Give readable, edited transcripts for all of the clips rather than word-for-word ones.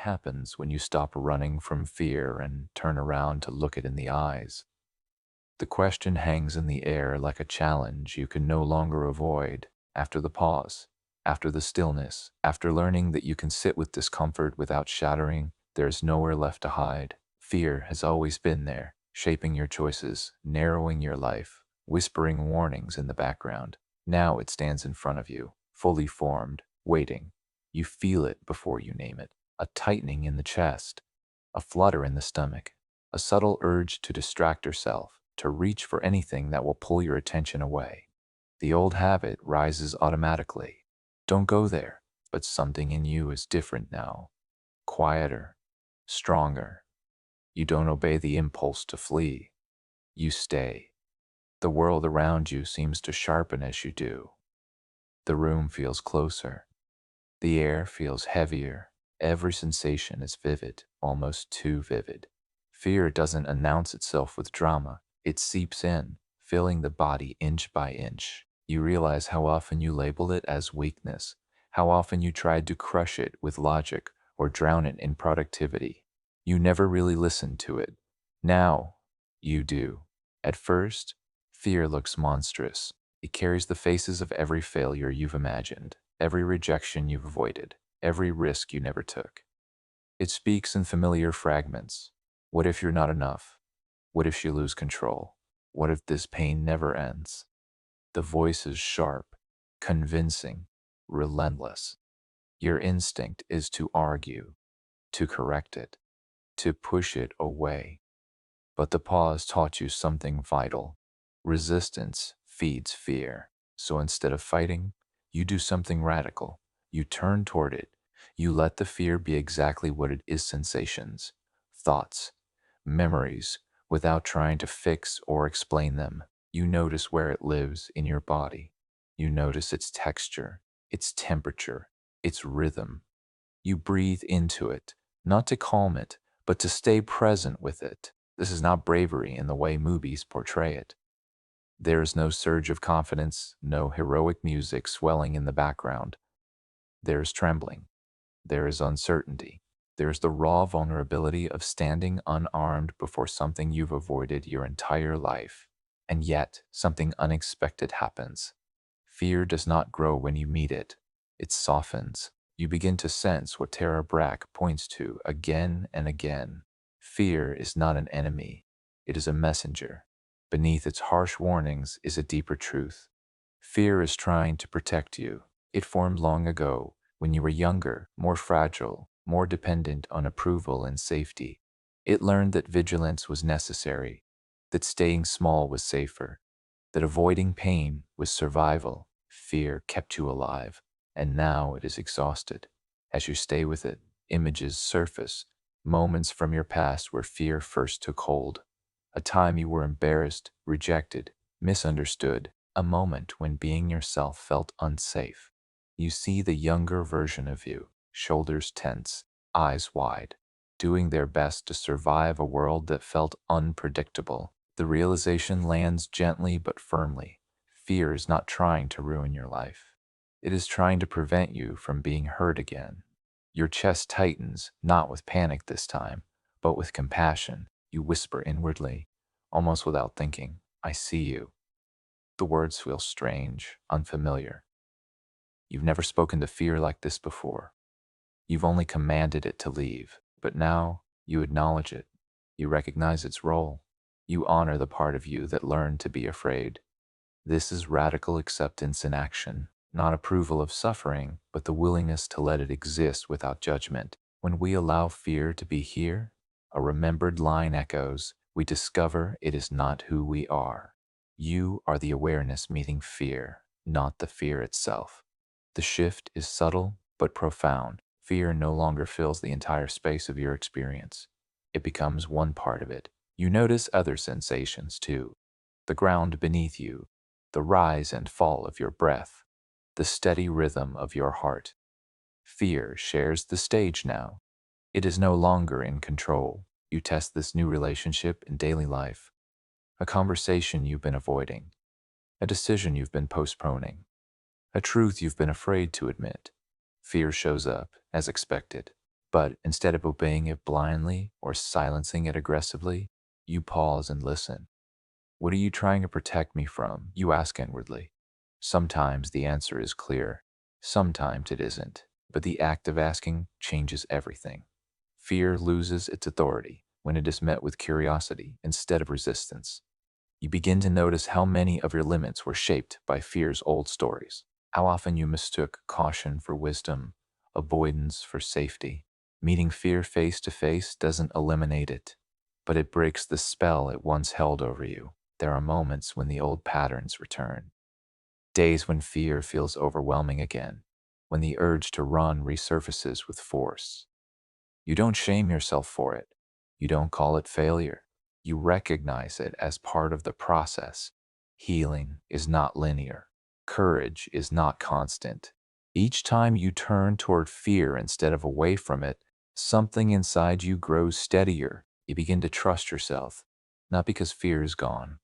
happens when you stop running from fear and turn around to look it in the eyes. The question hangs in the air like a challenge you can no longer avoid. After the pause, after the stillness, after learning that you can sit with discomfort without shattering, there is nowhere left to hide. Fear has always been there, shaping your choices, narrowing your life, whispering warnings in the background. Now it stands in front of you, fully formed, waiting. You feel it before you name it. A tightening in the chest, a flutter in the stomach, a subtle urge to distract yourself, to reach for anything that will pull your attention away. The old habit rises automatically. Don't go there, but something in you is different now, quieter, stronger. You don't obey the impulse to flee. You stay. The world around you seems to sharpen as you do. The room feels closer. The air feels heavier. Every sensation is vivid, almost too vivid. Fear doesn't announce itself with drama. It seeps in, filling the body inch by inch. You realize how often you labeled it as weakness, how often you tried to crush it with logic or drown it in productivity. You never really listened to it. Now, you do. At first, fear looks monstrous. It carries the faces of every failure you've imagined, every rejection you've avoided, every risk you never took. It speaks in familiar fragments. What if you're not enough? What if you lose control? What if this pain never ends? The voice is sharp, convincing, relentless. Your instinct is to argue, to correct it, to push it away. But the pause taught you something vital. Resistance feeds fear. So instead of fighting, you do something radical. You turn toward it. You let the fear be exactly what it is: sensations, thoughts, memories, without trying to fix or explain them. You notice where it lives in your body. You notice its texture, its temperature, its rhythm. You breathe into it, not to calm it, but to stay present with it. This is not bravery in the way movies portray it. There is no surge of confidence, no heroic music swelling in the background. There is trembling. There is uncertainty. There is the raw vulnerability of standing unarmed before something you've avoided your entire life. And yet, something unexpected happens. Fear does not grow when you meet it. It softens. You begin to sense what Tara Brach points to again and again. Fear is not an enemy. It is a messenger. Beneath its harsh warnings is a deeper truth. Fear is trying to protect you. It formed long ago, when you were younger, more fragile, more dependent on approval and safety. It learned that vigilance was necessary, that staying small was safer, that avoiding pain was survival. Fear kept you alive, and now it is exhausted. As you stay with it, images surface, moments from your past where fear first took hold. A time you were embarrassed, rejected, misunderstood, a moment when being yourself felt unsafe. You see the younger version of you, shoulders tense, eyes wide, doing their best to survive a world that felt unpredictable. The realization lands gently but firmly. Fear is not trying to ruin your life. It is trying to prevent you from being hurt again. Your chest tightens, not with panic this time, but with compassion. You whisper inwardly, almost without thinking, "I see you." The words feel strange, unfamiliar. You've never spoken to fear like this before. You've only commanded it to leave, but now you acknowledge it. You recognize its role. You honor the part of you that learned to be afraid. This is radical acceptance in action, not approval of suffering, but the willingness to let it exist without judgment. When we allow fear to be here, a remembered line echoes, we discover it is not who we are. You are the awareness meeting fear, not the fear itself. The shift is subtle but profound. Fear no longer fills the entire space of your experience. It becomes one part of it. You notice other sensations too. The ground beneath you, the rise and fall of your breath, the steady rhythm of your heart. Fear shares the stage now. It is no longer in control. You test this new relationship in daily life. A conversation you've been avoiding, a decision you've been postponing, a truth you've been afraid to admit. Fear shows up, as expected. But instead of obeying it blindly or silencing it aggressively, you pause and listen. What are you trying to protect me from? You ask inwardly. Sometimes the answer is clear, sometimes it isn't, but the act of asking changes everything. Fear loses its authority when it is met with curiosity instead of resistance. You begin to notice how many of your limits were shaped by fear's old stories, how often you mistook caution for wisdom, avoidance for safety. Meeting fear face to face doesn't eliminate it, but it breaks the spell it once held over you. There are moments when the old patterns return, days when fear feels overwhelming again, when the urge to run resurfaces with force. You don't shame yourself for it. You don't call it failure. You recognize it as part of the process. Healing is not linear. Courage is not constant. Each time you turn toward fear instead of away from it, something inside you grows steadier. You begin to trust yourself, not because fear is gone,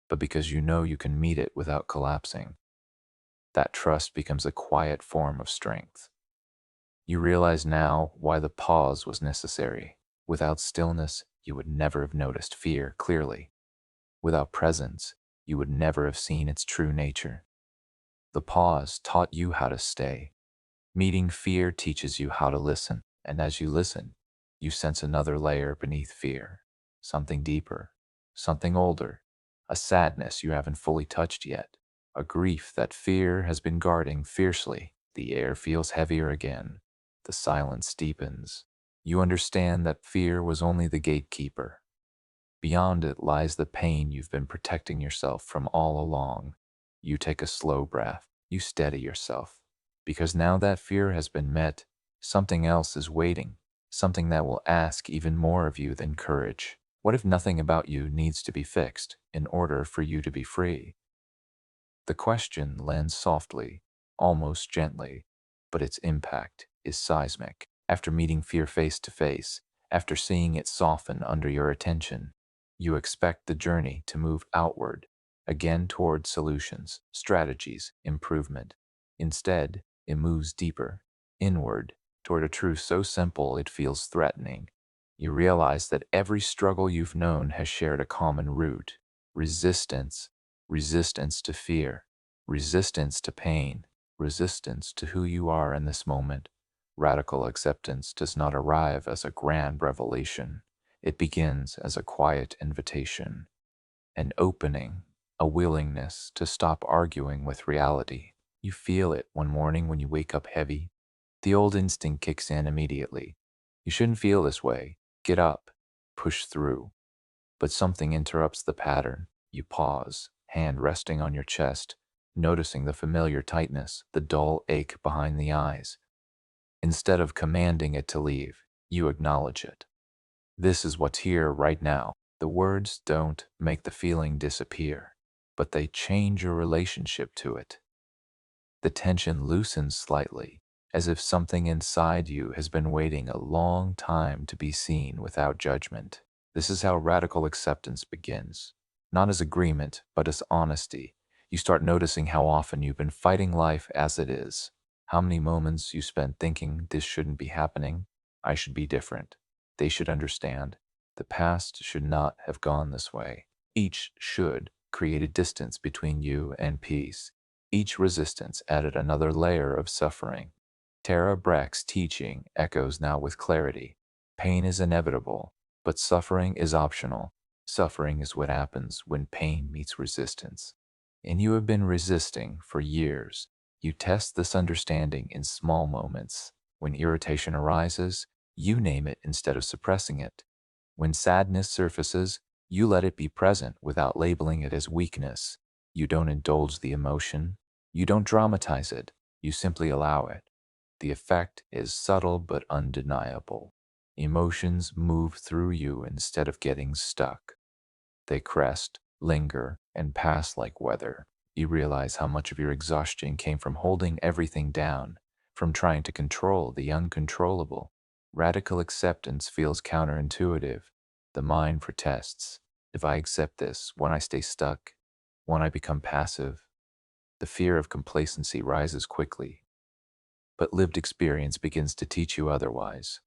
but because you know you can meet it without collapsing. That trust becomes a quiet form of strength. You realize now why the pause was necessary. Without stillness, you would never have noticed fear clearly. Without presence, you would never have seen its true nature. The pause taught you how to stay. Meeting fear teaches you how to listen, and as you listen, you sense another layer beneath fear, something deeper, something older, a sadness you haven't fully touched yet, a grief that fear has been guarding fiercely. The air feels heavier again. The silence deepens. You understand that fear was only the gatekeeper. Beyond it lies the pain you've been protecting yourself from all along. You take a slow breath. You steady yourself. Because now that fear has been met, something else is waiting, something that will ask even more of you than courage. What if nothing about you needs to be fixed in order for you to be free? The question lands softly, almost gently, but its impact is seismic. After meeting fear face to face, after seeing it soften under your attention, you expect the journey to move outward, again toward solutions, strategies, improvement. Instead, it moves deeper, inward, toward a truth so simple it feels threatening. You realize that every struggle you've known has shared a common root: resistance. Resistance to fear, resistance to pain, resistance to who you are in this moment. Radical acceptance does not arrive as a grand revelation. It begins as a quiet invitation, an opening, a willingness to stop arguing with reality. You feel it one morning when you wake up heavy. The old instinct kicks in immediately. You shouldn't feel this way. Get up, push through. But something interrupts the pattern. You pause, hand resting on your chest, noticing the familiar tightness, the dull ache behind the eyes. Instead of commanding it to leave, you acknowledge it. This is what's here right now. The words don't make the feeling disappear, but they change your relationship to it. The tension loosens slightly, as if something inside you has been waiting a long time to be seen without judgment. This is how radical acceptance begins. Not as agreement, but as honesty. You start noticing how often you've been fighting life as it is. How many moments you spent thinking this shouldn't be happening, I should be different, they should understand. The past should not have gone this way. Each should create a distance between you and peace. Each resistance added another layer of suffering. Tara Brack's teaching echoes now with clarity. Pain is inevitable, but suffering is optional. Suffering is what happens when pain meets resistance. And you have been resisting for years. You test this understanding in small moments. When irritation arises, you name it instead of suppressing it. When sadness surfaces, you let it be present without labeling it as weakness. You don't indulge the emotion. You don't dramatize it. You simply allow it. The effect is subtle but undeniable. Emotions move through you instead of getting stuck. They crest, linger, and pass like weather. You realize how much of your exhaustion came from holding everything down, from trying to control the uncontrollable. Radical acceptance feels counterintuitive. The mind protests. If I accept this, when I stay stuck, when I become passive, the fear of complacency rises quickly. But lived experience begins to teach you otherwise.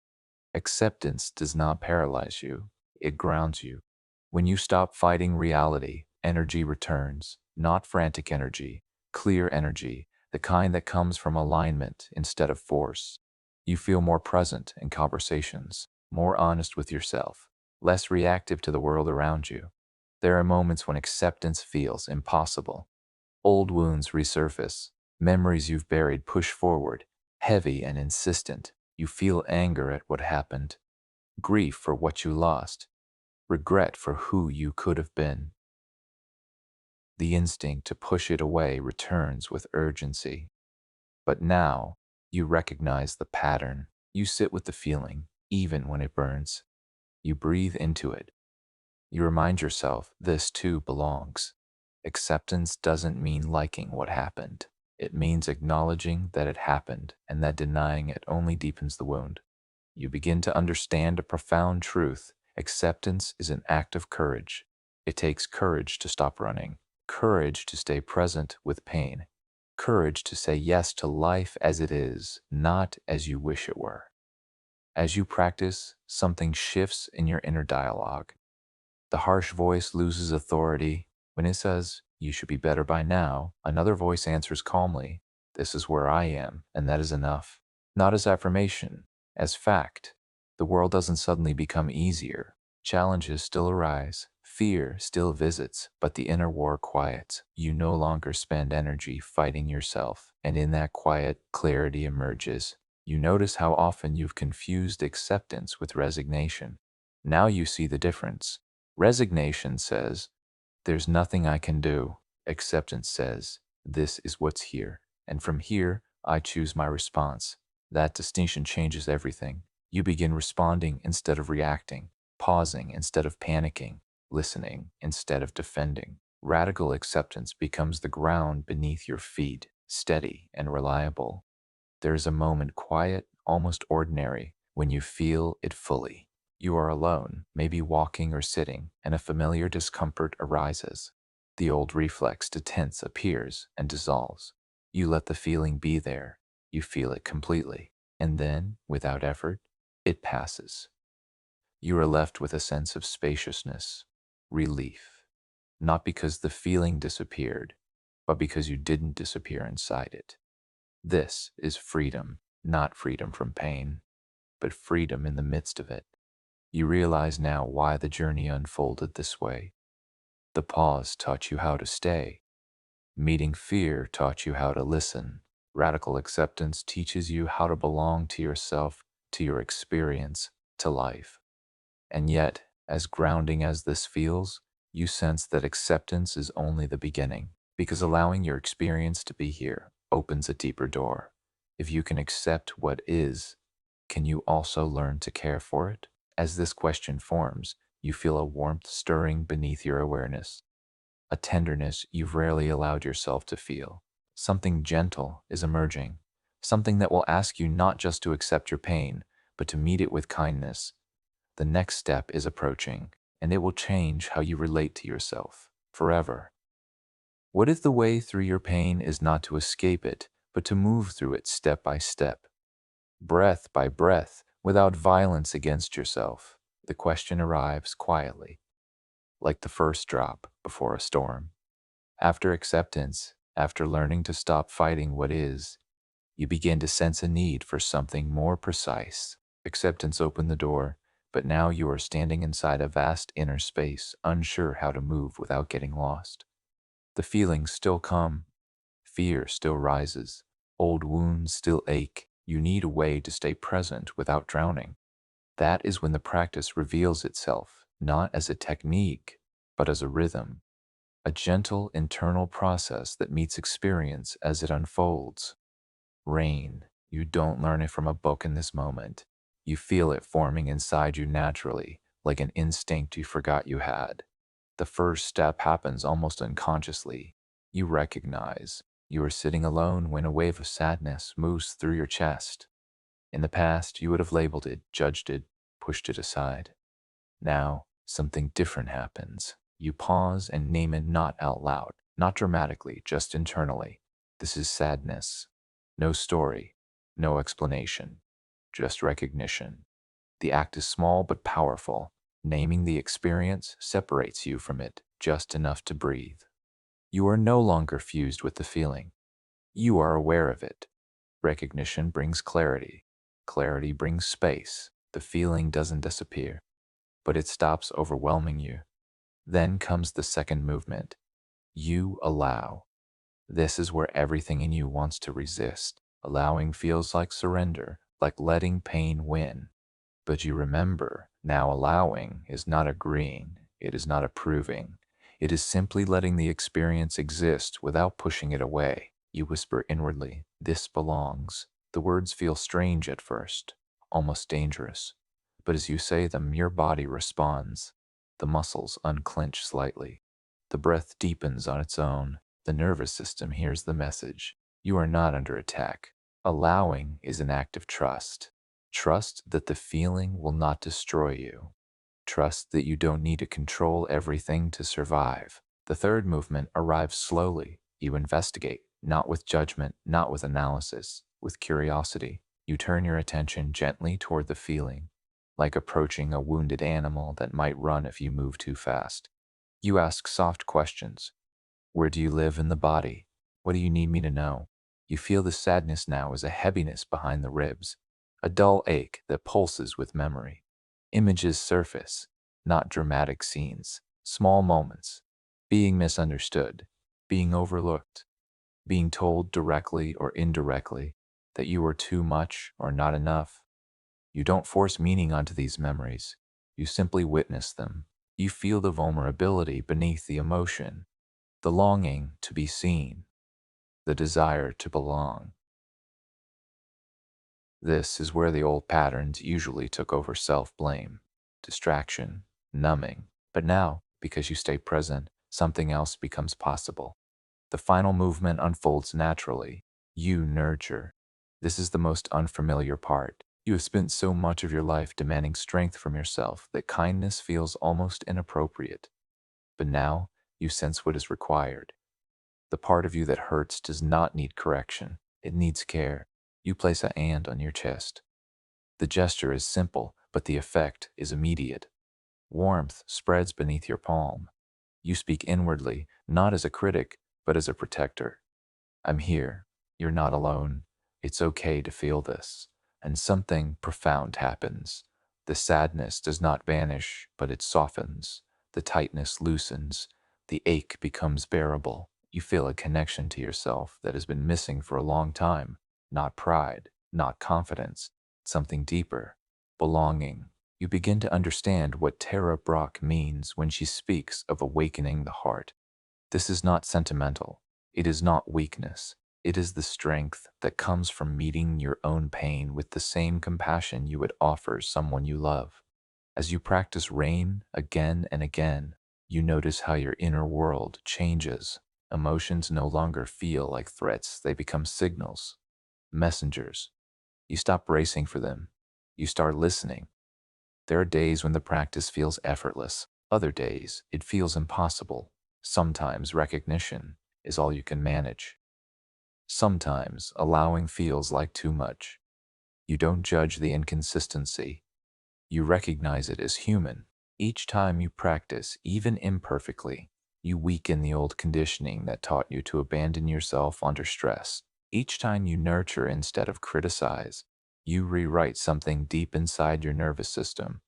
Acceptance does not paralyze you, it grounds you. When you stop fighting reality, energy returns, not frantic energy, clear energy, the kind that comes from alignment instead of force. You feel more present in conversations, more honest with yourself, less reactive to the world around you. There are moments when acceptance feels impossible. Old wounds resurface, memories you've buried push forward, heavy and insistent. You feel anger at what happened, grief for what you lost, regret for who you could have been. The instinct to push it away returns with urgency. But now, you recognize the pattern. You sit with the feeling, even when it burns. You breathe into it. You remind yourself this too belongs. Acceptance doesn't mean liking what happened. It means acknowledging that it happened and that denying it only deepens the wound. You begin to understand a profound truth. Acceptance is an act of courage. It takes courage to stop running, courage to stay present with pain, courage to say yes to life as it is, not as you wish it were. As you practice, something shifts in your inner dialogue. The harsh voice loses authority. When it says, "You should be better by now," another voice answers calmly, "This is where I am, and that is enough." Not as affirmation, as fact. The world doesn't suddenly become easier. Challenges still arise, fear still visits, but the inner war quiets. You no longer spend energy fighting yourself, and in that quiet, clarity emerges. You notice how often you've confused acceptance with resignation. Now you see the difference. Resignation says, "There's nothing I can do." Acceptance says, "This is what's here, and from here, I choose my response." That distinction changes everything. You begin responding instead of reacting, pausing instead of panicking, listening instead of defending. Radical acceptance becomes the ground beneath your feet, steady and reliable. There is a moment quiet, almost ordinary, when you feel it fully. You are alone, maybe walking or sitting, and a familiar discomfort arises. The old reflex to tense appears and dissolves. You let the feeling be there. You feel it completely. And then, without effort, it passes. You are left with a sense of spaciousness, relief. Not because the feeling disappeared, but because you didn't disappear inside it. This is freedom, not freedom from pain, but freedom in the midst of it. You realize now why the journey unfolded this way. The pause taught you how to stay. Meeting fear taught you how to listen. Radical acceptance teaches you how to belong to yourself, to your experience, to life. And yet, as grounding as this feels, you sense that acceptance is only the beginning, because allowing your experience to be here opens a deeper door. If you can accept what is, can you also learn to care for it? As this question forms, you feel a warmth stirring beneath your awareness, a tenderness you've rarely allowed yourself to feel. Something gentle is emerging, something that will ask you not just to accept your pain, but to meet it with kindness. The next step is approaching, and it will change how you relate to yourself forever. What if the way through your pain is not to escape it, but to move through it step by step, breath by breath, without violence against yourself? The question arrives quietly, like the first drop before a storm. After acceptance, after learning to stop fighting what is, you begin to sense a need for something more precise. Acceptance opened the door, but now you are standing inside a vast inner space, unsure how to move without getting lost. The feelings still come, fear still rises, old wounds still ache. You need a way to stay present without drowning. That is when the practice reveals itself, not as a technique, but as a rhythm, a gentle internal process that meets experience as it unfolds. Rain, you don't learn it from a book in this moment. You feel it forming inside you naturally, like an instinct you forgot you had. The first step happens almost unconsciously. You recognize you are sitting alone when a wave of sadness moves through your chest. In the past, you would have labeled it, judged it, pushed it aside. Now, something different happens. You pause and name it, not out loud, not dramatically, just internally. This is sadness. No story, no explanation, just recognition. The act is small but powerful. Naming the experience separates you from it just enough to breathe. You are no longer fused with the feeling. You are aware of it. Recognition brings clarity. Clarity brings space. The feeling doesn't disappear, but it stops overwhelming you. Then comes the second movement. You allow. This is where everything in you wants to resist. Allowing feels like surrender, like letting pain win. But you remember, now allowing is not agreeing, it is not approving. It is simply letting the experience exist without pushing it away. You whisper inwardly, "This belongs." The words feel strange at first, almost dangerous. But as you say them, your body responds. The muscles unclench slightly. The breath deepens on its own. The nervous system hears the message. You are not under attack. Allowing is an act of trust. Trust that the feeling will not destroy you. Trust that you don't need to control everything to survive. The third movement arrives slowly. You investigate, not with judgment, not with analysis, with curiosity. You turn your attention gently toward the feeling, like approaching a wounded animal that might run if you move too fast. You ask soft questions. Where do you live in the body? What do you need me to know? You feel the sadness now as a heaviness behind the ribs, a dull ache that pulses with memory. Images surface, not dramatic scenes, small moments, being misunderstood, being overlooked, being told directly or indirectly that you are too much or not enough. You don't force meaning onto these memories. You simply witness them. You feel the vulnerability beneath the emotion, the longing to be seen, the desire to belong. This is where the old patterns usually took over self-blame, distraction, numbing. But now, because you stay present, something else becomes possible. The final movement unfolds naturally. You nurture. This is the most unfamiliar part. You have spent so much of your life demanding strength from yourself that kindness feels almost inappropriate. But now, you sense what is required. The part of you that hurts does not need correction. It needs care. You place a hand on your chest. The gesture is simple, but the effect is immediate. Warmth spreads beneath your palm. You speak inwardly, not as a critic, but as a protector. I'm here. You're not alone. It's okay to feel this. And something profound happens. The sadness does not vanish, but it softens. The tightness loosens. The ache becomes bearable. You feel a connection to yourself that has been missing for a long time. Not pride, not confidence, something deeper. Belonging. You begin to understand what Tara Brach means when she speaks of awakening the heart. This is not sentimental. It is not weakness. It is the strength that comes from meeting your own pain with the same compassion you would offer someone you love. As you practice rain again and again, you notice how your inner world changes. Emotions no longer feel like threats, they become signals, messengers. You stop racing for them. You start listening. There are days when the practice feels effortless. Other days, it feels impossible. Sometimes recognition is all you can manage. Sometimes allowing feels like too much. You don't judge the inconsistency. You recognize it as human. Each time you practice, even imperfectly, you weaken the old conditioning that taught you to abandon yourself under stress. Each time you nurture instead of criticize, you rewrite something deep inside your nervous system.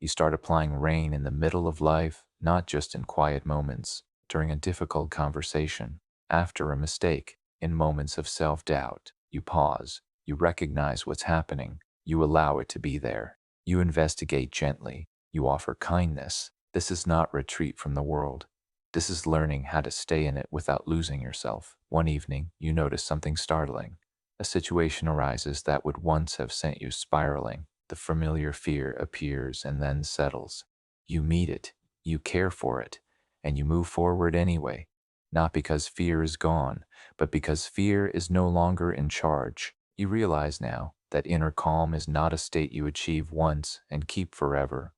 You start applying rain in the middle of life, not just in quiet moments, during a difficult conversation, after a mistake, in moments of self-doubt. You pause, you recognize what's happening, you allow it to be there. You investigate gently, you offer kindness. This is not retreat from the world. This is learning how to stay in it without losing yourself. One evening, you notice something startling. A situation arises that would once have sent you spiraling. The familiar fear appears and then settles. You meet it, you care for it, and you move forward anyway. Not because fear is gone, but because fear is no longer in charge. You realize now that inner calm is not a state you achieve once and keep forever.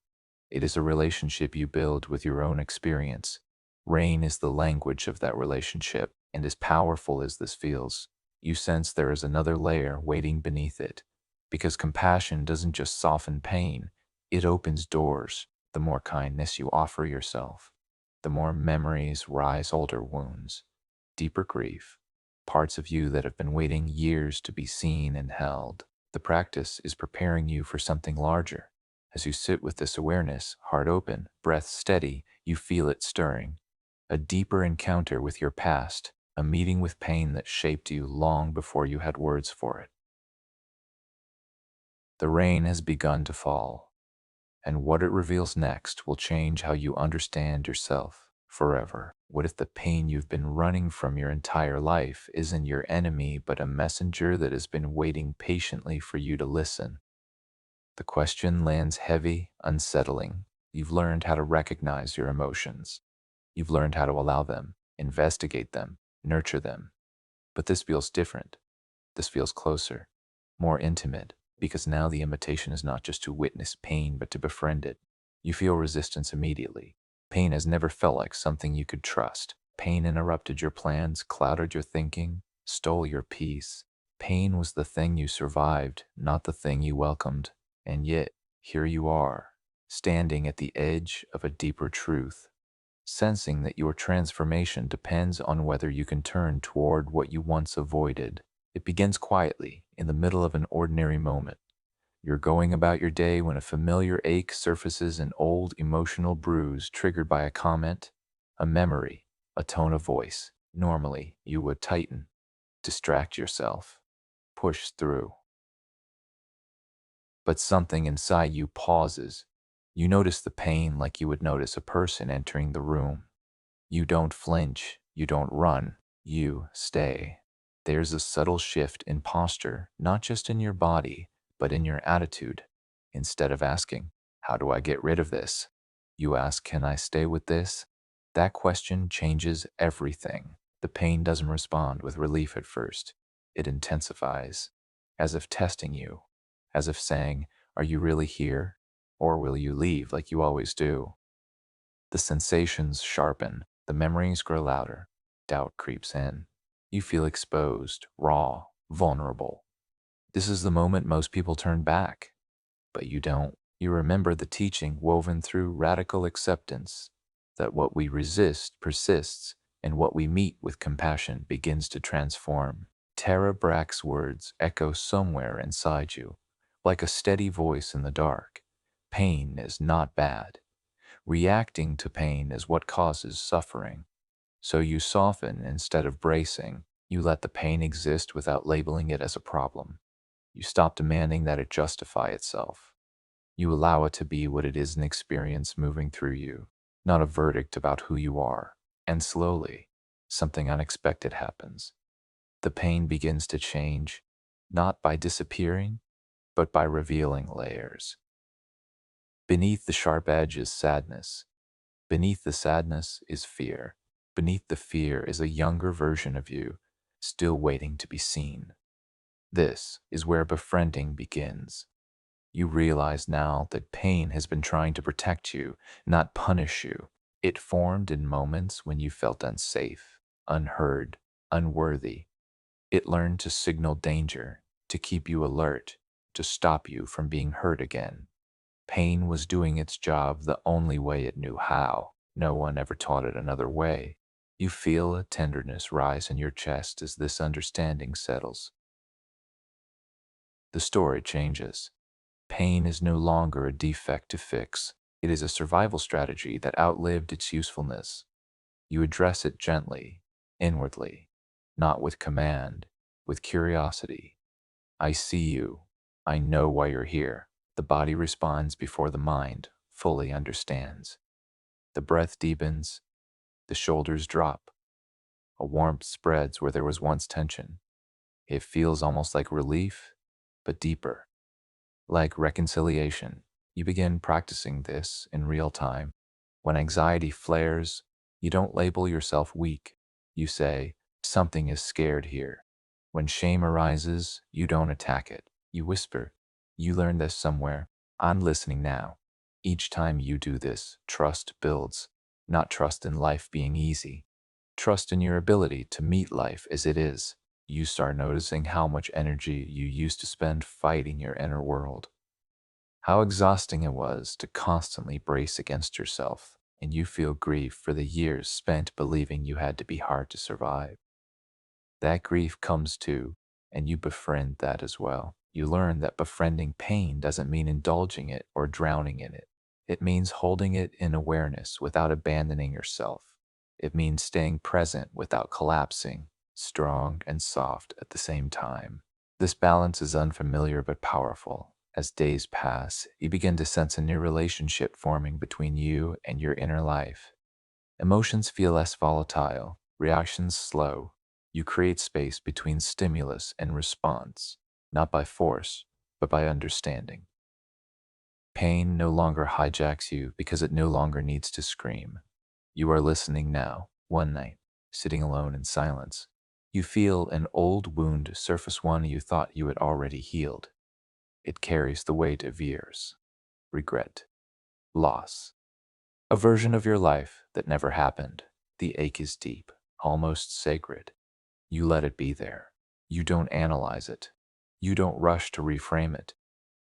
It is a relationship you build with your own experience. Rain is the language of that relationship, and as powerful as this feels, you sense there is another layer waiting beneath it. Because compassion doesn't just soften pain, It opens doors. The more kindness you offer yourself, the more memories rise older wounds, deeper grief, parts of you that have been waiting years to be seen and held. The practice is preparing you for something larger. As you sit with this awareness, heart open, breath steady, you feel it stirring. A deeper encounter with your past, a meeting with pain that shaped you long before you had words for it. The rain has begun to fall, and what it reveals next will change how you understand yourself forever. What if the pain you've been running from your entire life isn't your enemy, but a messenger that has been waiting patiently for you to listen? The question lands heavy, unsettling. You've learned how to recognize your emotions. You've learned how to allow them, investigate them, nurture them. But this feels different. This feels closer, more intimate, because now the invitation is not just to witness pain, but to befriend it. You feel resistance immediately. Pain has never felt like something you could trust. Pain interrupted your plans, clouded your thinking, stole your peace. Pain was the thing you survived, not the thing you welcomed. And yet, here you are, standing at the edge of a deeper truth, sensing that your transformation depends on whether you can turn toward what you once avoided. It begins quietly, in the middle of an ordinary moment. You're going about your day when a familiar ache surfaces, an old emotional bruise triggered by a comment, a memory, a tone of voice. Normally, you would tighten, distract yourself, push through. But something inside you pauses. You notice the pain like you would notice a person entering the room. You don't flinch, you don't run, you stay. There's a subtle shift in posture, not just in your body, but in your attitude. Instead of asking, "How do I get rid of this?" you ask, "Can I stay with this?" That question changes everything. The pain doesn't respond with relief at first. It intensifies, as if testing you, as if saying, "Are you really here? Or will you leave like you always do?" The sensations sharpen, the memories grow louder, doubt creeps in. You feel exposed, raw, vulnerable. This is the moment most people turn back, but you don't. You remember the teaching woven through radical acceptance that what we resist persists, and what we meet with compassion begins to transform. Tara Brack's words echo somewhere inside you, like a steady voice in the dark. Pain is not bad. Reacting to pain is what causes suffering. So you soften instead of bracing. You let the pain exist without labeling it as a problem. You stop demanding that it justify itself. You allow it to be what it is, an experience moving through you, not a verdict about who you are. And slowly, something unexpected happens. The pain begins to change, not by disappearing, but by revealing layers. Beneath the sharp edge is sadness. Beneath the sadness is fear. Beneath the fear is a younger version of you, still waiting to be seen. This is where befriending begins. You realize now that pain has been trying to protect you, not punish you. It formed in moments when you felt unsafe, unheard, unworthy. It learned to signal danger, to keep you alert, to stop you from being hurt again. Pain was doing its job the only way it knew how. No one ever taught it another way. You feel a tenderness rise in your chest as this understanding settles. The story changes. Pain is no longer a defect to fix. It is a survival strategy that outlived its usefulness. You address it gently, inwardly, not with command, with curiosity. "I see you. I know why you're here." The body responds before the mind fully understands. The breath deepens, the shoulders drop. A warmth spreads where there was once tension. It feels almost like relief, but deeper, like reconciliation. You begin practicing this in real time. When anxiety flares, you don't label yourself weak. You say, "Something is scared here." When shame arises, you don't attack it. You whisper, "You learned this somewhere. I'm listening now." Each time you do this, trust builds. Not trust in life being easy. Trust in your ability to meet life as it is. You start noticing how much energy you used to spend fighting your inner world. how exhausting it was to constantly brace against yourself, and you feel grief for the years spent believing you had to be hard to survive. That grief comes too, and you befriend that as well. You learn that befriending pain doesn't mean indulging it or drowning in it. It means holding it in awareness without abandoning yourself. It means staying present without collapsing, strong and soft at the same time. This balance is unfamiliar but powerful. As days pass, you begin to sense a new relationship forming between you and your inner life. Emotions feel less volatile, reactions slow. You create space between stimulus and response, not by force, but by understanding. Pain no longer hijacks you because it no longer needs to scream. You are listening now, one night, sitting alone in silence. You feel an old wound surface, one you thought you had already healed. It carries the weight of years, regret, loss, a version of your life that never happened. The ache is deep, almost sacred. You let it be there. You don't analyze it. You don't rush to reframe it.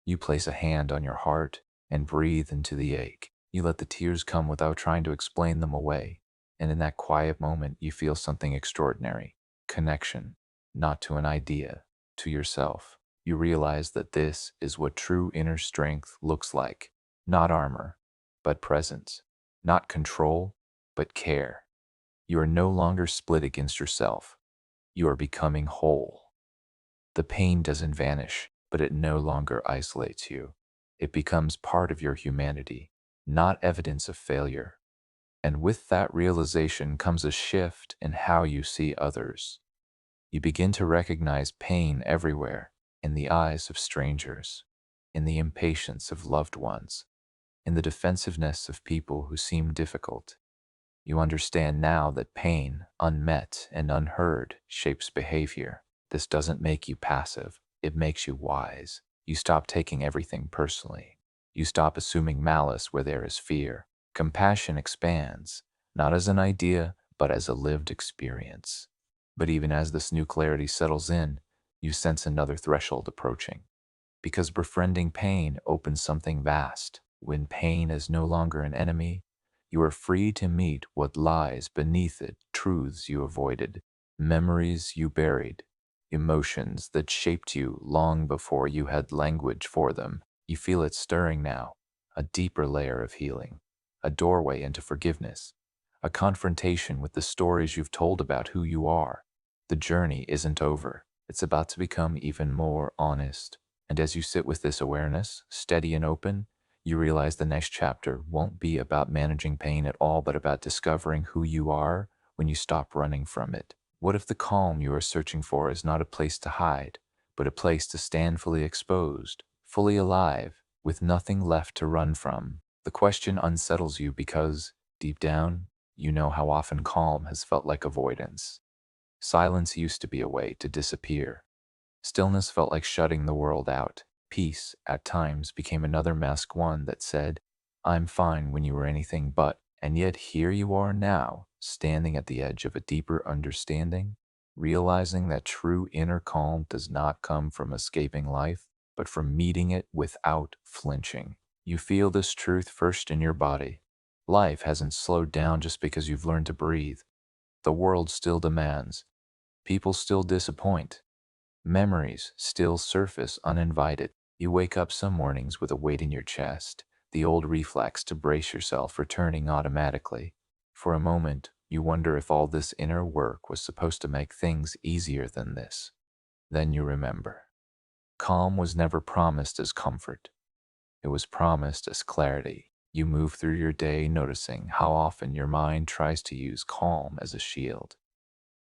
You place a hand on your heart and breathe into the ache. You let the tears come without trying to explain them away. And in that quiet moment, you feel something extraordinary: connection, not to an idea, to yourself. You realize that this is what true inner strength looks like: not armor, but presence; not control, but care. You are no longer split against yourself. You are becoming whole. The pain doesn't vanish, but it no longer isolates you. It becomes part of your humanity, not evidence of failure. And with that realization comes a shift in how you see others. You begin to recognize pain everywhere: in the eyes of strangers, in the impatience of loved ones, in the defensiveness of people who seem difficult. You understand now that pain, unmet and unheard, shapes behavior. This doesn't make you passive, it makes you wise. You stop taking everything personally. You stop assuming malice where there is fear. Compassion expands, not as an idea, but as a lived experience. But even as this new clarity settles in, you sense another threshold approaching. Because befriending pain opens something vast. When pain is no longer an enemy, you are free to meet what lies beneath it: truths you avoided, memories you buried, emotions that shaped you long before you had language for them. You feel it stirring now, a deeper layer of healing, a doorway into forgiveness, a confrontation with the stories you've told about who you are. The journey isn't over. It's about to become even more honest. And as you sit with this awareness, steady and open, you realize the next chapter won't be about managing pain at all, but about discovering who you are when you stop running from it. What if the calm you are searching for is not a place to hide, but a place to stand fully exposed, fully alive, with nothing left to run from? The question unsettles you because, deep down, you know how often calm has felt like avoidance. Silence used to be a way to disappear. Stillness felt like shutting the world out. Peace, at times, became another mask, one that said, "I'm fine," when you were anything but. And yet here you are now, standing at the edge of a deeper understanding, realizing that true inner calm does not come from escaping life, but from meeting it without flinching. You feel this truth first in your body. Life hasn't slowed down just because you've learned to breathe. The world still demands. People still disappoint. Memories still surface uninvited. You wake up some mornings with a weight in your chest, the old reflex to brace yourself returning automatically. For a moment, you wonder if all this inner work was supposed to make things easier than this. Then you remember. Calm was never promised as comfort. It was promised as clarity. You move through your day noticing how often your mind tries to use calm as a shield.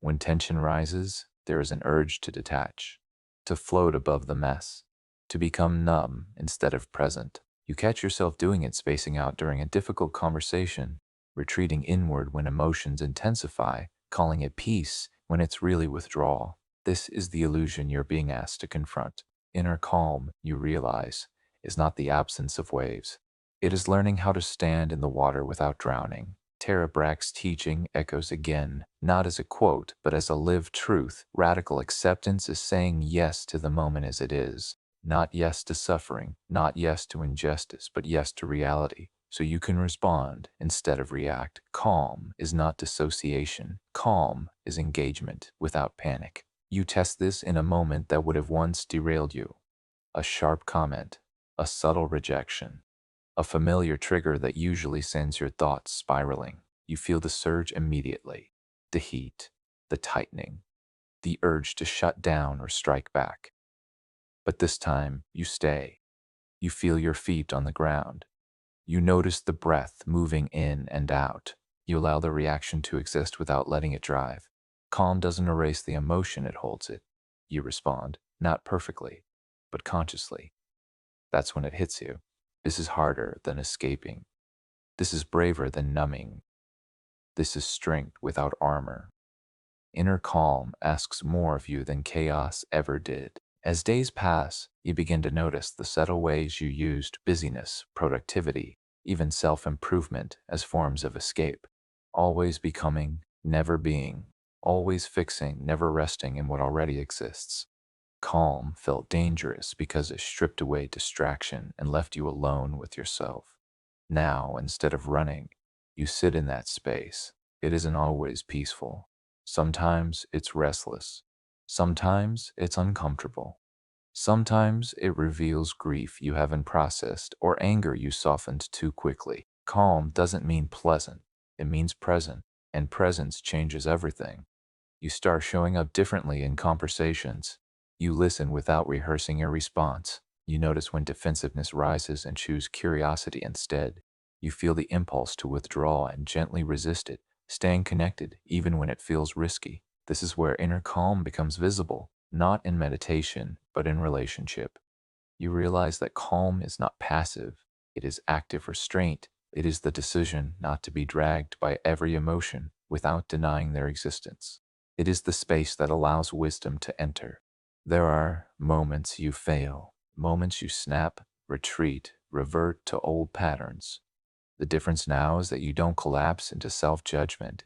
When tension rises, there is an urge to detach, to float above the mess, to become numb instead of present. You catch yourself doing it, spacing out during a difficult conversation, retreating inward when emotions intensify, calling it peace when it's really withdrawal. This is the illusion you're being asked to confront. Inner calm, you realize, is not the absence of waves. It is learning how to stand in the water without drowning. Tara Brach's teaching echoes again, not as a quote, but as a lived truth. Radical acceptance is saying yes to the moment as it is, Not yes to suffering, not yes to injustice, but yes to reality. So you can respond instead of react. Calm is not dissociation. Calm is engagement without panic. You test this in a moment that would have once derailed you. A sharp comment, a subtle rejection, a familiar trigger that usually sends your thoughts spiraling. You feel the surge immediately, the heat, the tightening, the urge to shut down or strike back. But this time, you stay. You feel your feet on the ground. You notice the breath moving in and out. You allow the reaction to exist without letting it drive. Calm doesn't erase the emotion, it holds it. You respond, not perfectly, but consciously. That's when it hits you. This is harder than escaping. This is braver than numbing. This is strength without armor. Inner calm asks more of you than chaos ever did. As days pass, you begin to notice the subtle ways you used busyness, productivity, even self-improvement as forms of escape. Always becoming, never being. Always fixing, never resting in what already exists. Calm felt dangerous because it stripped away distraction and left you alone with yourself. Now, instead of running, you sit in that space. It isn't always peaceful. Sometimes it's restless. Sometimes it's uncomfortable. Sometimes it reveals grief you haven't processed or anger you softened too quickly. Calm doesn't mean pleasant. It means present, and presence changes everything. You start showing up differently in conversations. You listen without rehearsing your response. You notice when defensiveness rises and choose curiosity instead. You feel the impulse to withdraw and gently resist it, staying connected even when it feels risky. This is where inner calm becomes visible, not in meditation, but in relationship. You realize that calm is not passive, it is active restraint. It is the decision not to be dragged by every emotion without denying their existence. It is the space that allows wisdom to enter. There are moments you fail, moments you snap, retreat, revert to old patterns. The difference now is that you don't collapse into self-judgment.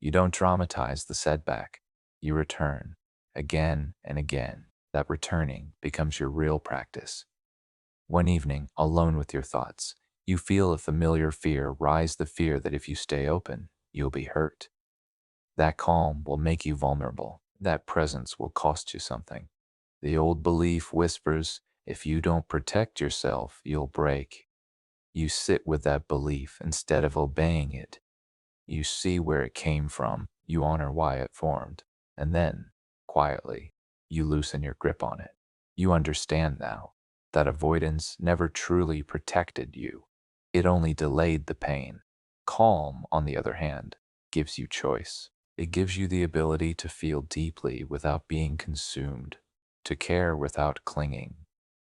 You don't dramatize the setback. You return again and again. That returning becomes your real practice. One evening, alone with your thoughts, you feel a familiar fear rise, the fear that if you stay open, you'll be hurt. That calm will make you vulnerable. That presence will cost you something. The old belief whispers, if you don't protect yourself, you'll break. You sit with that belief instead of obeying it. You see where it came from. You honor why it formed. And then, quietly, you loosen your grip on it. You understand now that avoidance never truly protected you. It only delayed the pain. Calm, on the other hand, gives you choice. It gives you the ability to feel deeply without being consumed, to care without clinging,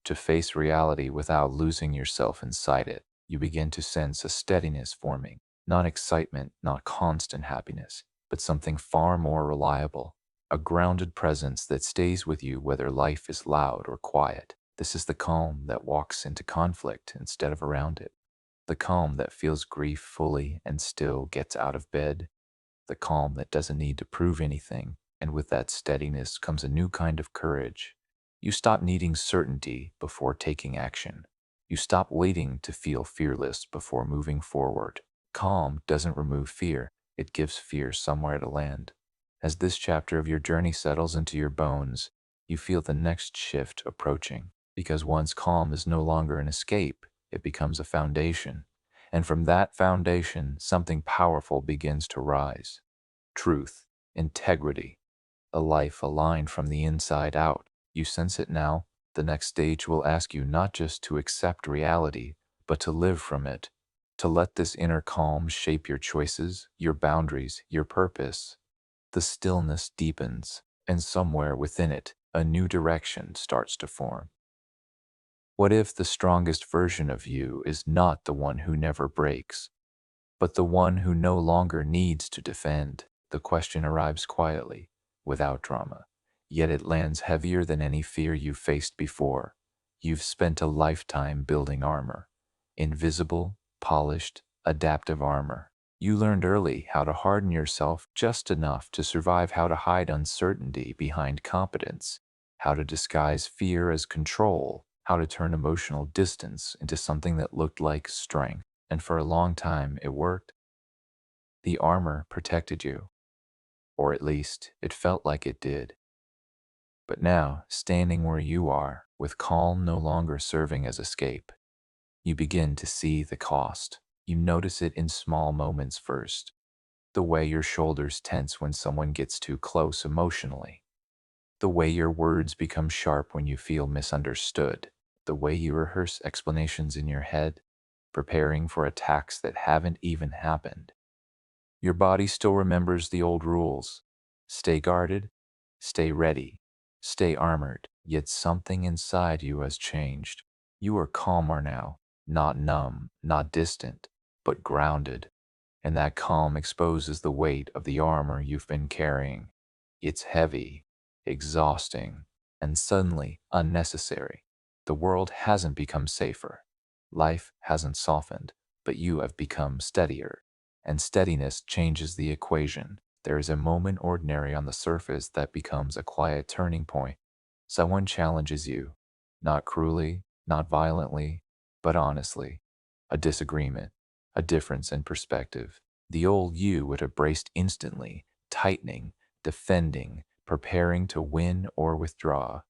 to face reality without losing yourself inside it. You begin to sense a steadiness forming, not excitement, not constant happiness, but something far more reliable, a grounded presence that stays with you whether life is loud or quiet. This is the calm that walks into conflict instead of around it, the calm that feels grief fully and still gets out of bed, the calm that doesn't need to prove anything. And with that steadiness comes a new kind of courage. You stop needing certainty before taking action. You stop waiting to feel fearless before moving forward. Calm doesn't remove fear, it gives fear somewhere to land. As this chapter of your journey settles into your bones, you feel the next shift approaching. Because once calm is no longer an escape, it becomes a foundation. And from that foundation, something powerful begins to rise. Truth, integrity, a life aligned from the inside out. You sense it now. The next stage will ask you not just to accept reality, but to live from it, to let this inner calm shape your choices, your boundaries, your purpose. The stillness deepens, and somewhere within it, a new direction starts to form. What if the strongest version of you is not the one who never breaks, but the one who no longer needs to defend? The question arrives quietly, without drama, yet it lands heavier than any fear you've faced before. You've spent a lifetime building armor, invisible, polished, adaptive armor. You learned early how to harden yourself just enough to survive, how to hide uncertainty behind competence. how to disguise fear as control, how to turn emotional distance into something that looked like strength. And for a long time, it worked. The armor protected you, or at least it felt like it did. But now, standing where you are, with calm no longer serving as escape, you begin to see the cost. You notice it in small moments first. The way your shoulders tense when someone gets too close emotionally. The way your words become sharp when you feel misunderstood. The way you rehearse explanations in your head, preparing for attacks that haven't even happened. Your body still remembers the old rules. Stay guarded, stay ready, stay armored, yet something inside you has changed. You are calmer now, not numb, not distant, but grounded. And that calm exposes the weight of the armor you've been carrying. It's heavy, exhausting, and suddenly unnecessary. The world hasn't become safer. Life hasn't softened, but you have become steadier. And steadiness changes the equation. There is a moment ordinary on the surface that becomes a quiet turning point. Someone challenges you, not cruelly, not violently, but honestly. A disagreement, a difference in perspective. The old you would have braced instantly, tightening, defending, preparing to win or withdraw.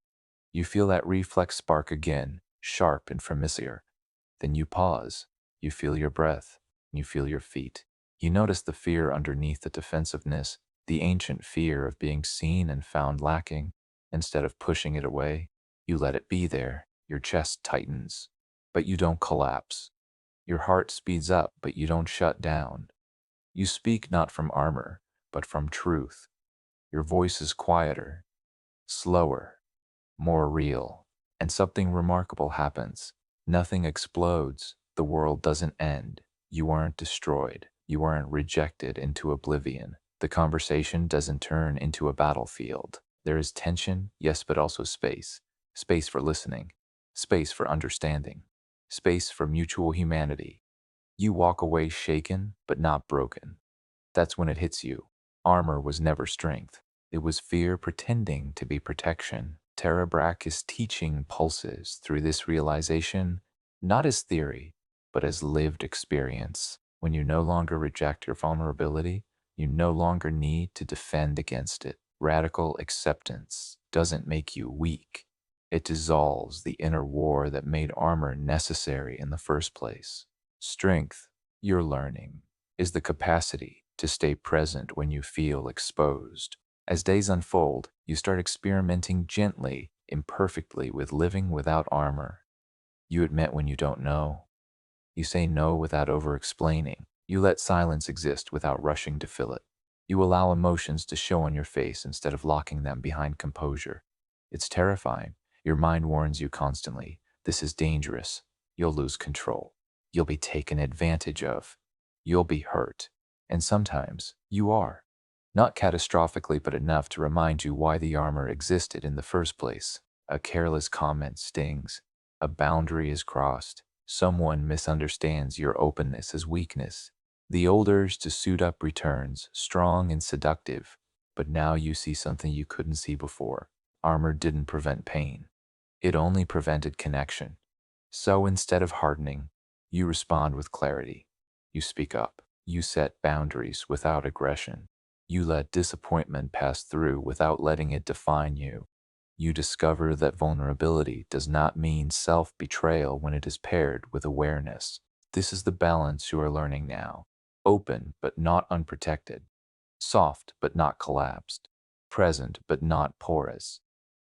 You feel that reflex spark again, sharp and familiar. Then you pause. You feel your breath. You feel your feet. You notice the fear underneath the defensiveness, the ancient fear of being seen and found lacking. Instead of pushing it away, you let it be there. Your chest tightens, but you don't collapse. Your heart speeds up, but you don't shut down. You speak not from armor, but from truth. Your voice is quieter, slower, more real. And something remarkable happens. Nothing explodes. The world doesn't end. You aren't destroyed. You aren't rejected into oblivion. The conversation doesn't turn into a battlefield. There is tension, yes, but also space. Space for listening. Space for understanding. Space for mutual humanity. You walk away shaken, but not broken. That's when it hits you. Armor was never strength. It was fear pretending to be protection. Tara Brach is teaching pulses through this realization, not as theory, but as lived experience. When you no longer reject your vulnerability, you no longer need to defend against it. Radical acceptance doesn't make you weak. It dissolves the inner war that made armor necessary in the first place. Strength, you're learning, is the capacity to stay present when you feel exposed. As days unfold, you start experimenting gently, imperfectly with living without armor. You admit when you don't know. You say no without over-explaining. You let silence exist without rushing to fill it. You allow emotions to show on your face instead of locking them behind composure. It's terrifying. Your mind warns you constantly. This is dangerous. You'll lose control. You'll be taken advantage of. You'll be hurt. And sometimes you are. Not catastrophically, but enough to remind you why the armor existed in the first place. A careless comment stings. A boundary is crossed. Someone misunderstands your openness as weakness. The old urge to suit up returns, strong and seductive. But now you see something you couldn't see before. Armor didn't prevent pain. It only prevented connection. So instead of hardening, you respond with clarity. You speak up. You set boundaries without aggression. You let disappointment pass through without letting it define you. You discover that vulnerability does not mean self-betrayal when it is paired with awareness. This is the balance you are learning now. Open but not unprotected. Soft but not collapsed. Present but not porous.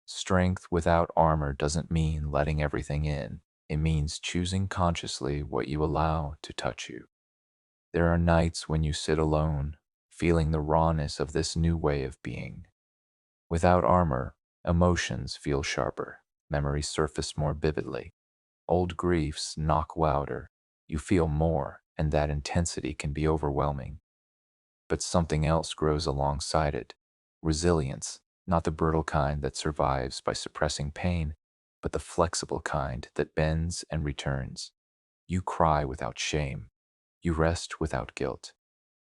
Strength without armor doesn't mean letting everything in. It means choosing consciously what you allow to touch you. There are nights when you sit alone, feeling the rawness of this new way of being. Without armor, emotions feel sharper, memories surface more vividly, old griefs knock louder, you feel more, and that intensity can be overwhelming. But something else grows alongside it. Resilience, not the brittle kind that survives by suppressing pain, but the flexible kind that bends and returns. You cry without shame. You rest without guilt.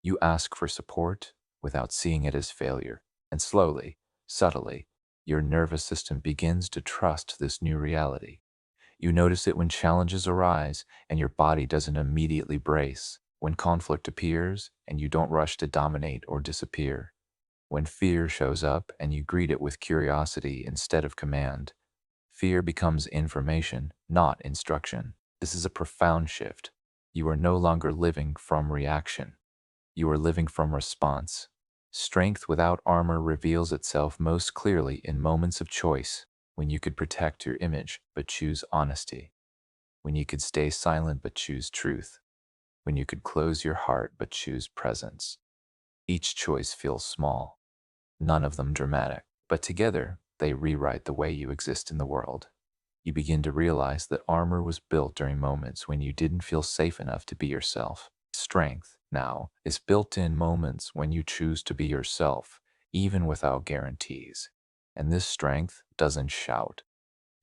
You ask for support without seeing it as failure. And slowly, subtly, Your nervous system begins to trust this new reality. You notice it when challenges arise and your body doesn't immediately brace, when conflict appears and you don't rush to dominate or disappear, when fear shows up and you greet it with curiosity instead of command. Fear becomes information, not instruction. This is a profound shift. You are no longer living from reaction. You are living from response. Strength without armor reveals itself most clearly in moments of choice, when you could protect your image but choose honesty, when you could stay silent but choose truth, when you could close your heart but choose presence. Each choice feels small, none of them dramatic, but together they rewrite the way you exist in the world. You begin to realize that armor was built during moments when you didn't feel safe enough to be yourself. Strength, now, is built in moments when you choose to be yourself, even without guarantees. And this strength doesn't shout.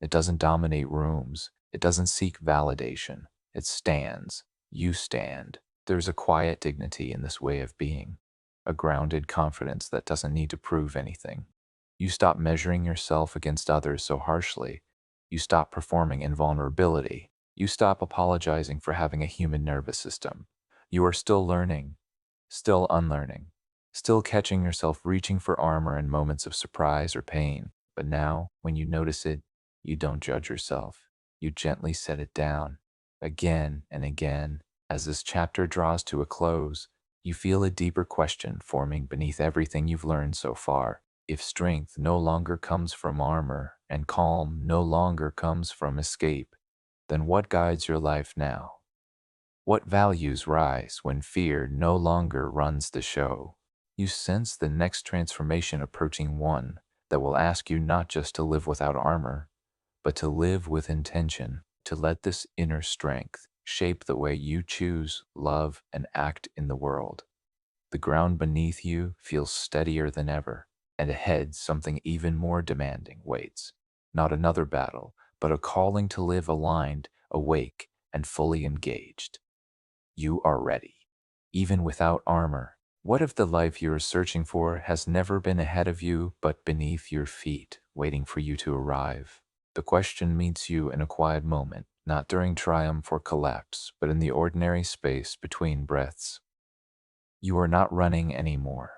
It doesn't dominate rooms. It doesn't seek validation. It stands. You stand. There's a quiet dignity in this way of being, a grounded confidence that doesn't need to prove anything. You stop measuring yourself against others so harshly. You stop performing invulnerability. You stop apologizing for having a human nervous system. You are still learning, still unlearning, still catching yourself reaching for armor in moments of surprise or pain. But now, when you notice it, you don't judge yourself. You gently set it down. Again and again, as this chapter draws to a close, you feel a deeper question forming beneath everything you've learned so far. If strength no longer comes from armor and calm no longer comes from escape, then what guides your life now? What values rise when fear no longer runs the show? You sense the next transformation approaching, one that will ask you not just to live without armor, but to live with intention, to let this inner strength shape the way you choose, love, and act in the world. The ground beneath you feels steadier than ever, and ahead something even more demanding waits. Not another battle, but a calling to live aligned, awake, and fully engaged. You are ready, even without armor. What if the life you are searching for has never been ahead of you, but beneath your feet, waiting for you to arrive? The question meets you in a quiet moment, not during triumph or collapse, but in the ordinary space between breaths. You are not running anymore,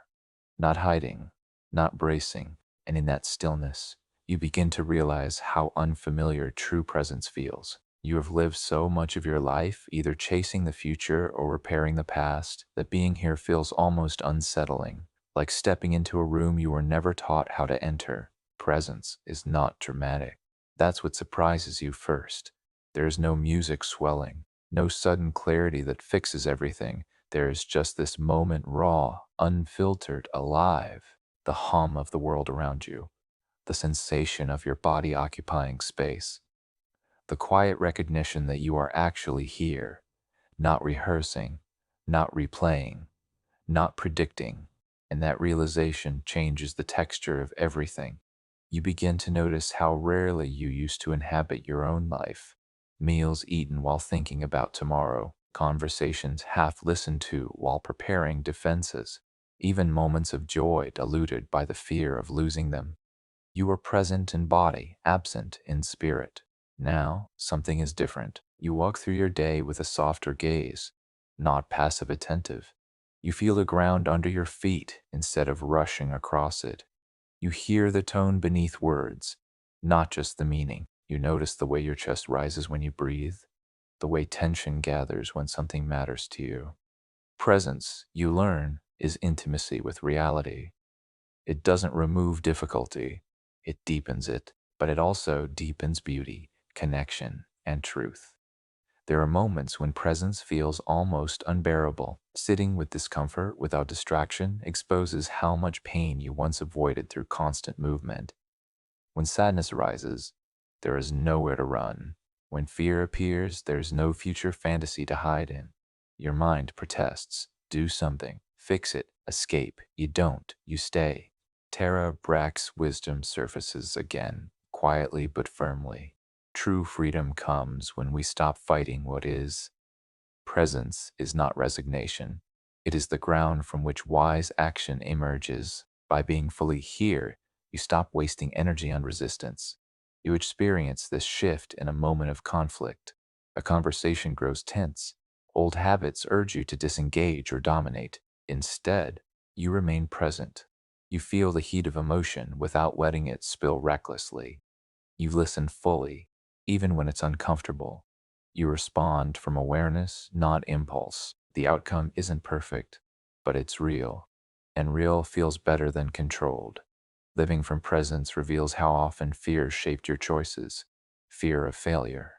not hiding, not bracing, and in that stillness, you begin to realize how unfamiliar true presence feels. You have lived so much of your life either chasing the future or repairing the past that being here feels almost unsettling, like stepping into a room you were never taught how to enter. Presence is not dramatic. That's what surprises you first. There is no music swelling, no sudden clarity that fixes everything. There is just this moment, raw, unfiltered, alive, the hum of the world around you, the sensation of your body occupying space, the quiet recognition that you are actually here, not rehearsing, not replaying, not predicting, and that realization changes the texture of everything. You begin to notice how rarely you used to inhabit your own life. Meals eaten while thinking about tomorrow, conversations half listened to while preparing defenses, even moments of joy diluted by the fear of losing them. You were present in body, absent in spirit. Now, something is different. You walk through your day with a softer gaze, not passive attentive. You feel the ground under your feet instead of rushing across it. You hear the tone beneath words, not just the meaning. You notice the way your chest rises when you breathe, the way tension gathers when something matters to you. Presence, you learn, is intimacy with reality. It doesn't remove difficulty, it deepens it, but it also deepens beauty, connection, and truth. There are moments when presence feels almost unbearable. Sitting with discomfort without distraction exposes how much pain you once avoided through constant movement. When sadness arises, there is nowhere to run. When fear appears, there is no future fantasy to hide in. Your mind protests. Do something. Fix it. Escape. You don't. You stay. Tara Brack's wisdom surfaces again, quietly but firmly. True freedom comes when we stop fighting what is. Presence is not resignation. It is the ground from which wise action emerges. By being fully here, You stop wasting energy on resistance. You experience this shift in a moment of conflict. A conversation grows tense. Old habits urge you to disengage or dominate. Instead, you remain present. You feel the heat of emotion without letting it spill recklessly. You listen fully, even when it's uncomfortable. You respond from awareness, not impulse. The outcome isn't perfect, but it's real. And real feels better than controlled. Living from presence reveals how often fear shaped your choices. Fear of failure,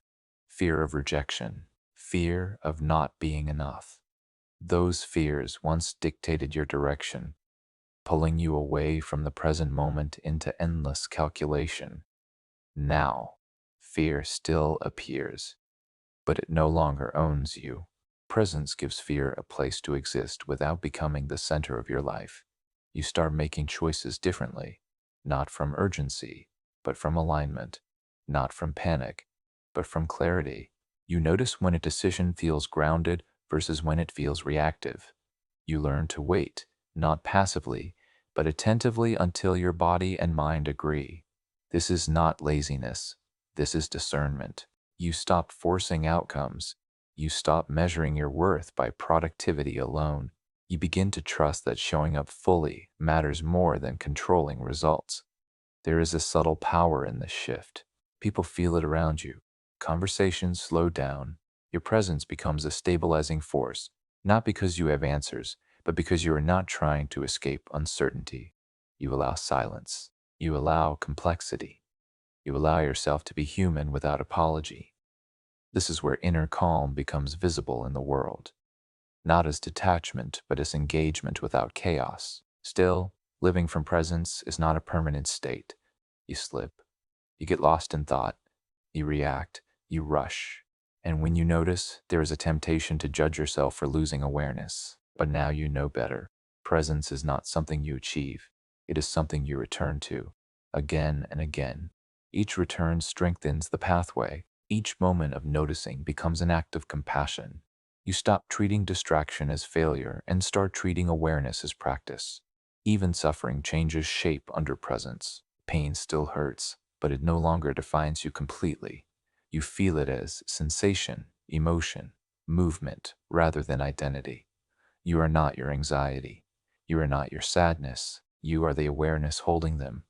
fear of rejection, fear of not being enough. Those fears once dictated your direction, pulling you away from the present moment into endless calculation. Now, fear still appears, but it no longer owns you. Presence gives fear a place to exist without becoming the center of your life. You start making choices differently, not from urgency, but from alignment, not from panic, but from clarity. You notice when a decision feels grounded versus when it feels reactive. You learn to wait, not passively, but attentively until your body and mind agree. This is not laziness. This is discernment. You stop forcing outcomes. You stop measuring your worth by productivity alone. You begin to trust that showing up fully matters more than controlling results. There is a subtle power in this shift. People feel it around you. Conversations slow down. Your presence becomes a stabilizing force, not because you have answers, but because you are not trying to escape uncertainty. You allow silence. You allow complexity. You allow yourself to be human without apology. This is where inner calm becomes visible in the world, not as detachment, but as engagement without chaos. Still, living from presence is not a permanent state. You slip, you get lost in thought, you react, you rush. And when you notice, there is a temptation to judge yourself for losing awareness. But now you know better. Presence is not something you achieve, it is something you return to, again and again. Each return strengthens the pathway. Each moment of noticing becomes an act of compassion. You stop treating distraction as failure and start treating awareness as practice. Even suffering changes shape under presence. Pain still hurts, but it no longer defines you completely. You feel it as sensation, emotion, movement, rather than identity. You are not your anxiety. You are not your sadness. You are the awareness holding them.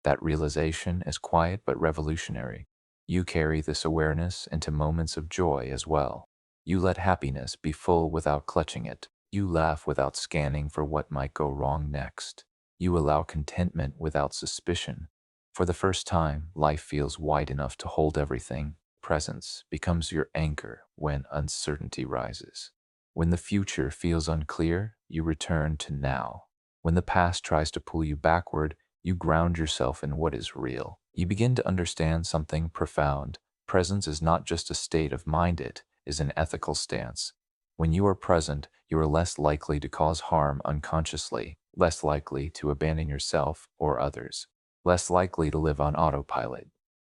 That realization is quiet but revolutionary. You carry this awareness into moments of joy as well. You let happiness be full without clutching it. You laugh without scanning for what might go wrong next. You allow contentment without suspicion. For the first time, life feels wide enough to hold everything. Presence becomes your anchor when uncertainty rises. When the future feels unclear, you return to now. When the past tries to pull you backward, you ground yourself in what is real. You begin to understand something profound. Presence is not just a state of mind, it is an ethical stance. When you are present, you are less likely to cause harm unconsciously, less likely to abandon yourself or others, less likely to live on autopilot.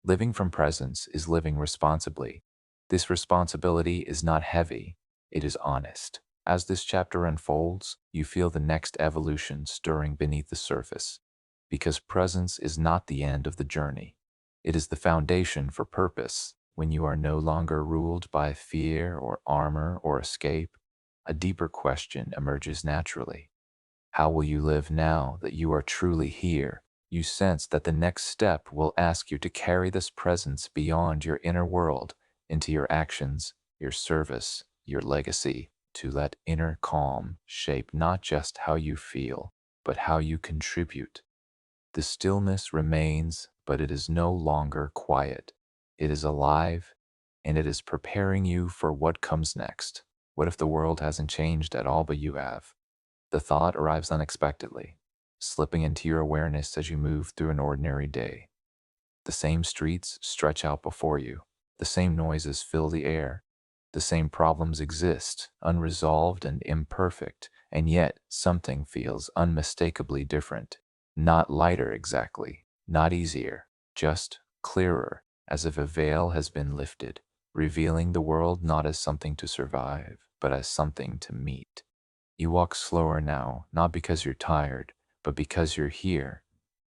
Living from presence is living responsibly. This responsibility is not heavy, it is honest. As this chapter unfolds, you feel the next evolution stirring beneath the surface. Because presence is not the end of the journey. It is the foundation for purpose. When you are no longer ruled by fear or armor or escape, a deeper question emerges naturally. How will you live now that you are truly here? You sense that the next step will ask you to carry this presence beyond your inner world, into your actions, your service, your legacy, to let inner calm shape not just how you feel, but how you contribute. The stillness remains, but it is no longer quiet. It is alive, and it is preparing you for what comes next. What if the world hasn't changed at all, but you have? The thought arrives unexpectedly, slipping into your awareness as you move through an ordinary day. The same streets stretch out before you. The same noises fill the air. The same problems exist, unresolved and imperfect, and yet something feels unmistakably different. Not lighter exactly, not easier, just clearer, as if a veil has been lifted, revealing the world not as something to survive, but as something to meet. You walk slower now, not because you're tired, but because you're here.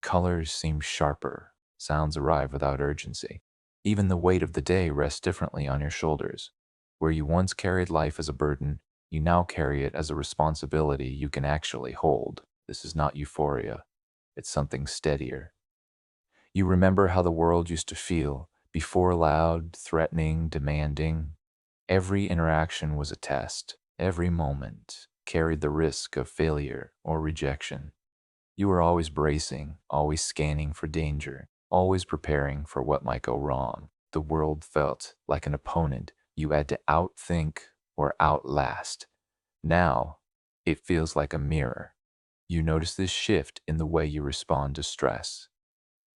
Colors seem sharper, sounds arrive without urgency. Even the weight of the day rests differently on your shoulders. Where you once carried life as a burden, you now carry it as a responsibility you can actually hold. This is not euphoria, it's something steadier. You remember how the world used to feel before loud, threatening, demanding. Every interaction was a test. Every moment carried the risk of failure or rejection. You were always bracing, always scanning for danger, always preparing for what might go wrong. The world felt like an opponent you had to outthink or outlast. Now, it feels like a mirror. You notice this shift in the way you respond to stress.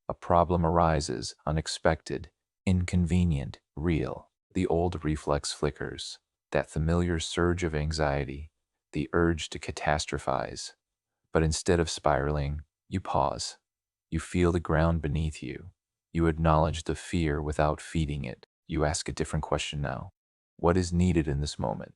A problem arises, unexpected, inconvenient, real. The old reflex flickers, that familiar surge of anxiety, the urge to catastrophize. But instead of spiraling, you pause. You feel the ground beneath you. You acknowledge the fear without feeding it. You ask a different question now. What is needed in this moment?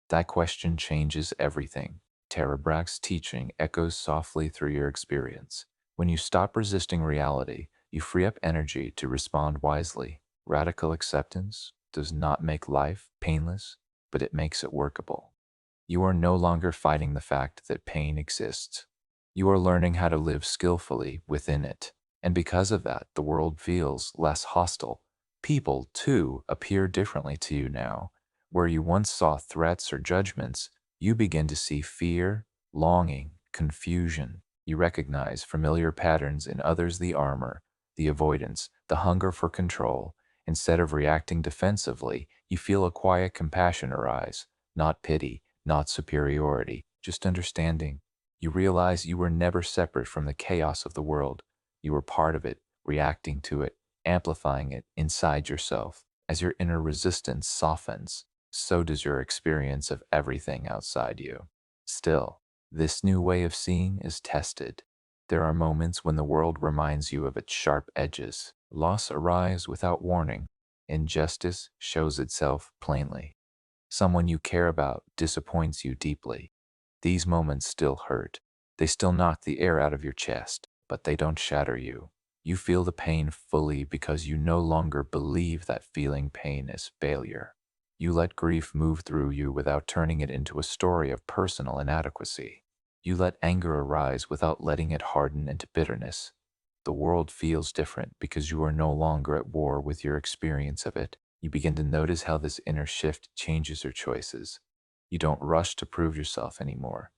That question changes everything. Tara Brach's teaching echoes softly through your experience. When you stop resisting reality, you free up energy to respond wisely. Radical acceptance does not make life painless, but it makes it workable. You are no longer fighting the fact that pain exists. You are learning how to live skillfully within it. And because of that, the world feels less hostile. People, too, appear differently to you now. Where you once saw threats or judgments, you begin to see fear, longing, confusion. You recognize familiar patterns in others, the armor, the avoidance, the hunger for control. Instead of reacting defensively, you feel a quiet compassion arise, not pity, not superiority, just understanding. You realize you were never separate from the chaos of the world. You were part of it, reacting to it, amplifying it inside yourself. As your inner resistance softens, so does your experience of everything outside you. Still, this new way of seeing is tested. There are moments when the world reminds you of its sharp edges. Loss arrives without warning. Injustice shows itself plainly. Someone you care about disappoints you deeply. These moments still hurt. They still knock the air out of your chest, but they don't shatter you. You feel the pain fully because you no longer believe that feeling pain is failure. You let grief move through you without turning it into a story of personal inadequacy. You let anger arise without letting it harden into bitterness. The world feels different because you are no longer at war with your experience of it. You begin to notice how this inner shift changes your choices. You don't rush to prove yourself anymore.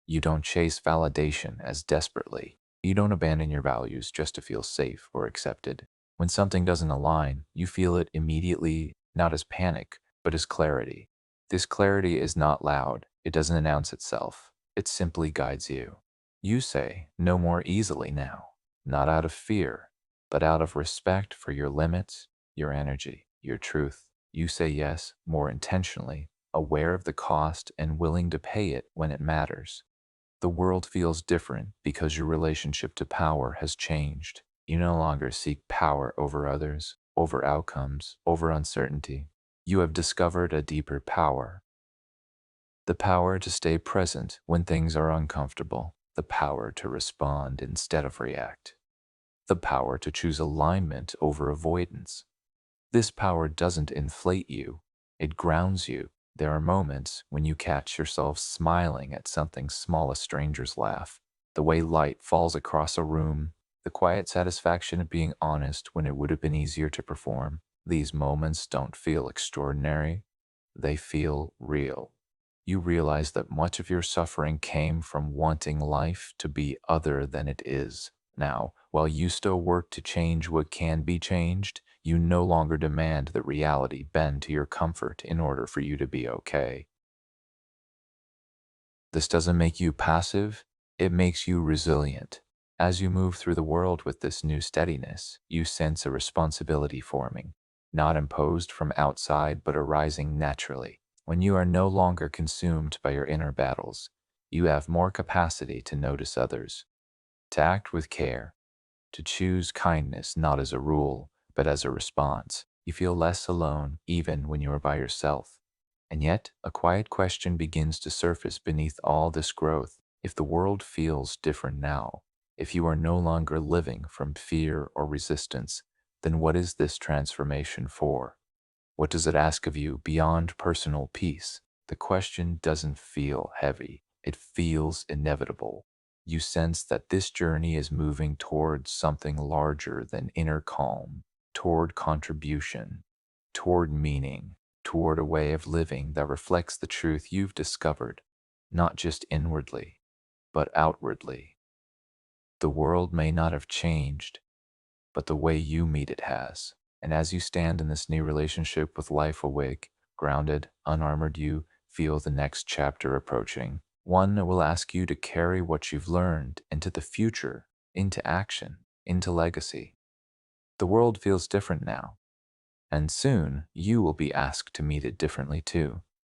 You don't chase validation as desperately. You don't abandon your values just to feel safe or accepted. When something doesn't align, you feel it immediately, not as panic, but as clarity. This clarity is not loud. It doesn't announce itself. It simply guides you. You say no more easily now, not out of fear, but out of respect for your limits, your energy, your truth. You say yes more intentionally, aware of the cost and willing to pay it when it matters. The world feels different because your relationship to power has changed. You no longer seek power over others, over outcomes, over uncertainty. You have discovered a deeper power. The power to stay present when things are uncomfortable. The power to respond instead of react. The power to choose alignment over avoidance. This power doesn't inflate you, it grounds you. There are moments when you catch yourself smiling at something small as strangers laugh, the way light falls across a room, the quiet satisfaction of being honest when it would have been easier to perform. These moments don't feel extraordinary, they feel real. You realize that much of your suffering came from wanting life to be other than it is. Now, while you still work to change what can be changed, you no longer demand that reality bend to your comfort in order for you to be okay. This doesn't make you passive, it makes you resilient. As you move through the world with this new steadiness, you sense a responsibility forming, not imposed from outside but arising naturally. When you are no longer consumed by your inner battles, you have more capacity to notice others, to act with care, to choose kindness not as a rule, but as a response. You feel less alone even when you are by yourself. And yet, a quiet question begins to surface beneath all this growth. If the world feels different now, If you are no longer living from fear or resistance, then what is this transformation for? What does it ask of you beyond personal peace? The question doesn't feel heavy. It feels inevitable. You sense that this journey is moving towards something larger than inner calm, toward contribution, toward meaning, toward a way of living that reflects the truth you've discovered, not just inwardly, but outwardly. The world may not have changed, but the way you meet it has. And as you stand in this new relationship with life awake, grounded, unarmored, you feel the next chapter approaching. One that will ask you to carry what you've learned into the future, into action, into legacy. The world feels different now, and soon you will be asked to meet it differently too.